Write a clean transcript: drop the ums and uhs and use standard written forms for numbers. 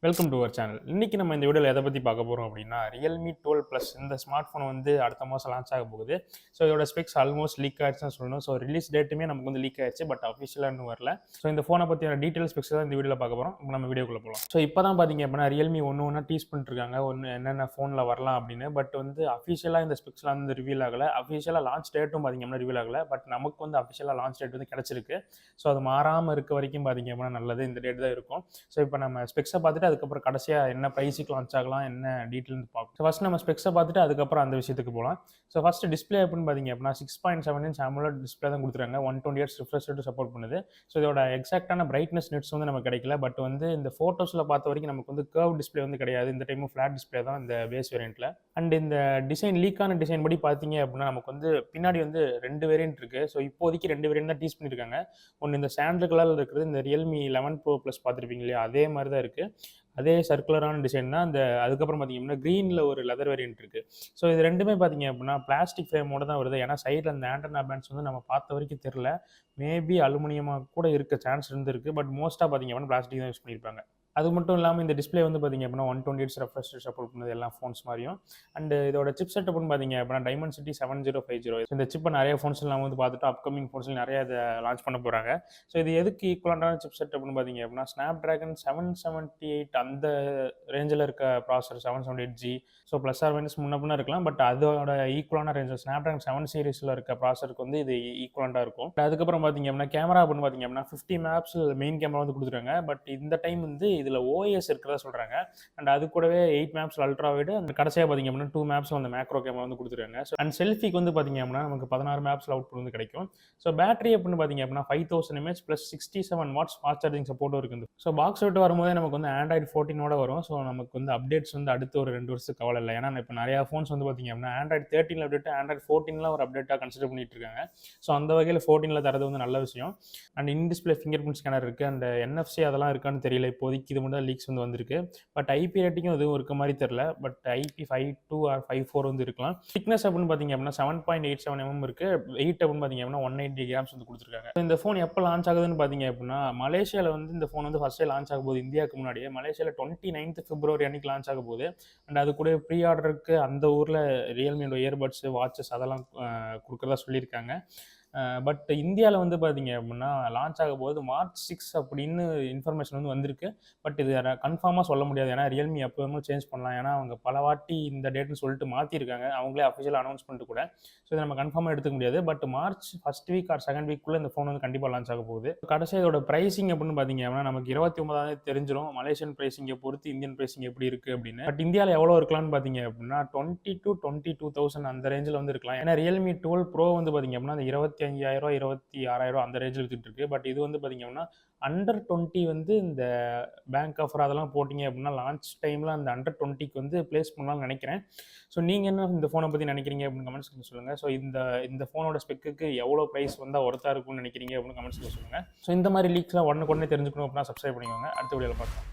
Welcome to our channel. இன்னைக்கு நம்ம இந்த வீடியோவில் எதை பற்றி பார்க்க போகிறோம் அப்படின்னா Realme 12 ப்ளஸ் இந்த ஸ்மார்ட் ஃபோன் வந்து அடுத்த மாதம் லான்ச் ஆக போகுது. ஸோ இதோட ஸ்பெக்ஸ் ஆல்மோஸ்ட் லீக் ஆயிடுச்சுன்னு சொல்லணும். ஸோ ரிலீஸ் டேட்டுமே நமக்கு வந்து லீக் ஆயிடுச்சு, பட் அஃபிஷியலாக இன்னும் வரல. ஸோ இந்த ஃபோனை பற்றியான டீட்டெயில் ஸ்பெக்ஸ் தான் இந்த வீடியோவில் பார்க்க போகிறோம். இப்போ நம்ம வீடியோக்குள்ளே போகலாம். ஸோ இப்போ தான் பார்த்தீங்க அப்படின்னா Realme ஒன்று டீஸ் பண்ணிட்டுருக்காங்க, என்னென்ன ஃபோனில் வரலாம் அப்படின்னு. பட் வந்து அஃபிஷியலாக இந்த ஸ்பெக்ஸ்லாம் வந்து ரிவீல் ஆகலை. அஃபிஷியலாக லான்ச் டேட்டும் பார்த்தீங்க அப்படின்னா ரிவீல் ஆகலை. பட் நமக்கு வந்து அஃபிஷியலாக லான்ச் டேட் வந்து கிடச்சிருக்கு. ஸோ அது மாறாமல் இருக்க வரைக்கும் பார்த்தீங்க அப்படின்னா நல்லது, இந்த டேட் தான் இருக்கும். ஸோ இப்போ நம்ம ஸ்பெக்ஸை பார்த்துட்டு அதுக்கப்புறம் கடைசியாக என்ன ப்ரைஸுக்கு லான்ச் ஆகலாம், என்ன டீட்டெயில்னு பார்ப்போம். ஸோ ஃபஸ்ட் நம்ம ஸ்பெக்ஸை பார்த்துட்டு அதுக்கப்புறம் அந்த விஷயத்துக்கு போகலாம். ஸோ ஃபஸ்ட்டு டிஸ்பிளே அப்படின்னு பார்த்தீங்க அப்படின்னா 6.7 இன்ச் AMOLED டிஸ்பிளே தான் கொடுத்துருக்காங்க. 120 Hz ரிஃப்ரெஷ் ரேட் சப்போர்ட் பண்ணுது. ஸோ இதோட எக்ஸாக்டான பிரைட்னஸ் நெட்ஸ் வந்து நமக்கு கிடைக்கல. பட் வந்து இந்த ஃபோட்டோஸில் பார்த்த வரைக்கும் நமக்கு வந்து கர்வ் டிஸ்பிளே வந்து கிடையாது. இந்த டைமும் ஃப்ளாட் டிஸ்பிளே தான் இந்த பேஸ் வேரியண்ட்டில். அண்ட் இந்த டிசைன் லீக்கான டிசைன் படி பார்த்தீங்க அப்படின்னா நமக்கு வந்து பின்னாடி வந்து 2 வேரியன்ட் இருக்குது. ஸோ இப்போதைக்கு 2 வேரியன்ட் தான் டீஸ் பண்ணியிருக்காங்க. ஒன்று இந்த சாண்டல் கலரில் இருக்கிறது, இந்த Realme 11 Pro Plus பார்த்துருப்பீங்க இல்லையா, அதே மாதிரி தான் இருக்குது. அதே சர்க்குலரான டிசைன் தான். அதுக்கப்புறம் பார்த்தீங்கன்னா க்ரீனில் ஒரு லெதர் வேரியன்ட் இருக்குது. ஸோ இது ரெண்டுமே பார்த்தீங்க அப்படின்னா பிளாஸ்டிக் ஃப்ரேமோட தான் வருது. ஏன்னா சைடில் அந்த ஆண்டனா பேண்ட்ஸ் வந்து நம்ம பார்த்த வரைக்கும் தெரில. மேபி அலுமினியமாக கூட இருக்க சான்ஸ் இருந்திருக்கு. பட் மோஸ்ட்டாக பார்த்தீங்க அப்படின்னா பிளாஸ்டிக் தான் யூஸ் பண்ணியிருப்பாங்க. அது மட்டும் இல்லாமல் இந்த டிஸ்பிளே வந்து பார்த்தீங்க அப்படின்னா 120 Hz ரெஃப்ரெஷ் ரேட் சப்போர்ட் பண்ணுது எல்லா ஃபோன்ஸ் மாதிரியும். அண்ட் இதோட சிப் செட் அப்படின்னு பார்த்தீங்க அப்படின்னா Dimensity 7050. இந்த சிப்பை நிறைய ஃபோன்ஸில் நம்ம வந்து பார்த்துட்டு அப்கமிங் ஃபோன்ஸில் நிறைய இதை லான்ச் பண்ண போகிறாங்க. ஸோ இது எதுக்கு ஈக்குவலான சிப் செட் அப்படின்னு பார்த்தீங்க அப்படின்னா Snapdragon 778 அந்த ரேஞ்சில் இருக்க ப்ராசர் 778G. So plus R minus முன்ன இருக்கலாம். பட் அதோட ஈக்குவலான ரேஞ்ச் Snapdragon 7 சீரிஸில் இருக்க ப்ராசருக்கு வந்து இது ஈக்குவலாக இருக்கும். அதுக்கப்புறம் பார்த்தீங்க அப்படின்னா கேமரா அப்படின்னு பார்த்தீங்க அப்படின்னா 50 மேப்ஸ் மெயின் கேமரா வந்து கொடுத்துருக்காங்க. பட் இந்த டைம் வந்து இதில் OIS இருக்கிறதா சொல்கிறாங்க. அண்ட் அது கூடவே 8 மேப்ஸ் அல்ட்ரா வைடு, அண்ட் கடைசியாக பார்த்தீங்க அப்படின்னா 2 மேப்ஸ் அந்த மேக்ரோ கேமரா வந்து கொடுத்துருக்காங்க. ஸோ அண்ட் செல்ஃபிக்கு வந்து பார்த்தீங்க அப்படின்னா நமக்கு 16 மேப்ஸில் அவுட்புட் வந்து கிடைக்கும். ஸோ பேட்டரி அப்படின்னு பார்த்தீங்க அப்படின்னா 5000 mAh plus 67 watts fast charging சப்போர்ட்டும் இருக்குது. ஸோ பாக்ஸ் விட்டு வரும்போதே நமக்கு வந்து Android 14 வரும். ஸோ நமக்கு வந்து அப்டேட்ஸ் வந்து அடுத்த ஒரு 2 வருஷத்துக்கு கவலை இல்லை. ஏன்னா இப்போ நிறையா ஃபோன்ஸ் வந்து பார்த்தீங்க அப்படின்னா Android 13 அப்டேட், Android 14 ஒரு அப்டேட்டாக கன்சிடர் பண்ணிட்டு இருக்காங்க. ஸோ அந்த வகையில் 14 தரது வந்து நல்ல விஷயம். And in display finger print scanner இருக்குது. அண்ட் NFC அதெல்லாம் இருக்கான்னு தெரியல. இப்போதைக்கு இது மட்டும் லீக்ஸ் வந்து வந்திருக்கு. பட் IP ரேட்டிங்கும் எதுவும் இருக்க மாதிரி தெரியல. பட் IP52 or 54 வந்து இருக்கலாம். திக்னஸ் அப்படின்னு பார்த்தீங்க அப்படின்னா 7.87 mm இருக்குது. வெயிட் அப்படின்னு பார்த்தீங்க அப்படின்னா 180 grams வந்து கொடுத்துருக்காங்க. இந்த ஃபோன் எப்போ லான்ச் ஆகுதுன்னு பார்த்தீங்க அப்படின்னா மலேசியாவில் வந்து இந்த ஃபோன் வந்து ஃபர்ஸ்டே லான்ச் ஆக போகுது. இந்தியாவுக்கு முன்னாடியே மலேசியாவில் 29th February அன்னைக்கு லான்ச் ஆக போகுது. அண்ட் அது கூட ப்ரீ ஆர்டருக்கு அந்த ஊரில் ரியல்மியோட இயர்பட்ஸ், வாட்சஸ் அதெல்லாம் கொடுக்குறதா சொல்லியிருக்காங்க. பட் இந்தியாவில் வந்து பார்த்தீங்க அப்படின்னா லான்ச் ஆக போது March 6 அப்படின்னு இன்ஃபர்மேஷன் வந்து வந்திருக்கு. பட் இது கன்ஃபார்மாக சொல்ல முடியாது. ஏன்னா Realme எப்போவுமே சேஞ்ச் பண்ணலாம். ஏன்னா அவங்க பல வாட்டி இந்த டேட்னு சொல்லிட்டு மாற்றிருக்காங்க. அவங்களே அஃபிஷியல் அனௌன்ஸ்மெண்ட் கூட. ஸோ இதை நம்ம கன்ஃபார்மாக எடுத்துக்க முடியாது. But March 1st week or 2nd weekக்குள்ளே இந்த ஃபோன் வந்து கண்டிப்பாக லான்ச் ஆக போகுது. கடைசியாக இதோட ப்ரைஸிங் அப்படின்னு பார்த்தீங்க அப்படின்னா நமக்கு 29 தெரிஞ்சிடும். மலேசியன் ப்ரைஸிங்கை பொறுத்து இந்தியன் ப்ரைஸிங் எப்படி இருக்குது அப்படின்னு. பட் இந்தியாவில் எவ்வளோ இருக்கலாம்னு பார்த்தீங்க அப்படின்னா 20 to 22,000 அந்த ரேஞ்சில் வந்து இருக்கலாம். ஏன்னா Realme 12 Pro வந்து பார்த்தீங்க அப்படின்னா அந்த 25,000 26,000 அந்த ரேஞ்சில் வித்துட்டு இருக்கு. பட் இது வந்து பார்த்தீங்க அப்படின்னா அண்டர் 20 வந்து இந்த பேங்க் ஆஃபர் அதெல்லாம் போட்டிங்க அப்படின்னா லான்ச் டைமில் அந்த அண்டர் 20க்கு வந்து பிளேஸ் பண்ணலாம்னு நினைக்கிறேன். ஸோ நீங்கள் என்ன இந்த ஃபோனை பற்றி நினைக்கிறீங்க அப்படின்னு கமெண்ட்ஸ்க்கு சொல்லுங்கள். ஸோ இந்த ஃபோனோட ஸ்பெக்குக்கு எவ்வளோ ப்ரைஸ் வந்தால் ஒர்த்தாக இருக்கும்னு நினைக்கிறீங்க அப்படின்னு கமெண்ட்ஸ்க்கு சொல்லுங்கள். ஸோ இந்த மாதிரி லீக்ஸ்லாம் உடனே தெரிஞ்சுக்கணும் அப்படின்னா சப்ஸ்கிரைப் பண்ணிக்கோங்க. அடுத்த வீடியோவில் பார்க்கலாம்.